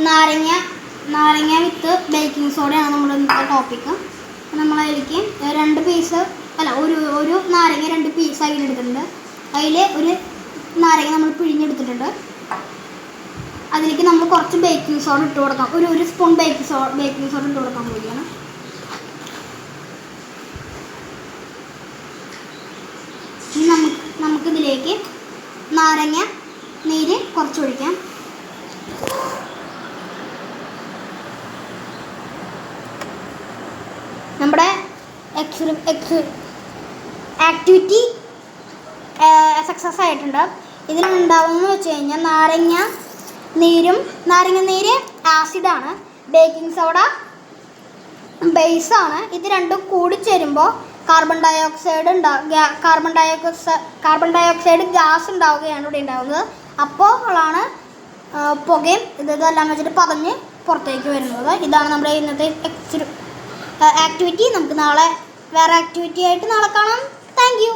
നാരങ്ങ വിത്ത് ബേക്കിംഗ് സോഡയാണ് നമ്മുടെ ഇന്നത്തെ ടോപ്പിക്ക്. നമ്മളതിലേക്ക് ഒരു നാരങ്ങ 2 പീസാക്കി എടുത്തിട്ടുണ്ട്. അതിൽ ഒരു നാരങ്ങ നമ്മൾ പിഴിഞ്ഞെടുത്തിട്ടുണ്ട്. അതിലേക്ക് നമ്മൾ കുറച്ച് ബേക്കിംഗ് സോഡ ഇട്ട് കൊടുക്കാം. ഒരു സ്പൂൺ ബേക്കിംഗ് സോഡ ഇട്ട് കൊടുക്കാൻ പോവുകയാണ്. ഇനി നമുക്കിതിലേക്ക് നാരങ്ങ നീര് കുറച്ചൊഴിക്കാം. നമ്മുടെ ആക്ടിവിറ്റി സക്സസ് ആയിട്ടുണ്ട്. ഇതിലുണ്ടാവുമെന്ന് വെച്ച് കഴിഞ്ഞാൽ നാരങ്ങ നീര് ആസിഡാണ്, ബേക്കിംഗ് സോഡ ബേസാണ്. ഇത് രണ്ടും കൂടി ചേരുമ്പോൾ കാർബൺ ഡയോക്സൈഡ് ഗ്യാസ് ഉണ്ടാവുകയാണ് ഇവിടെ ഉണ്ടാവുന്നത്. അപ്പോഴാണ് പുകയും ഇതെല്ലാം വെച്ചിട്ട് പതഞ്ഞ് പുറത്തേക്ക് വരുന്നത്. ഇതാണ് നമ്മുടെ ഇന്നത്തെ ആക്ടിവിറ്റി. നമുക്ക് നാളെ വേറെ ആക്ടിവിറ്റി ആയിട്ട് നാളെ കാണാം. Thank you.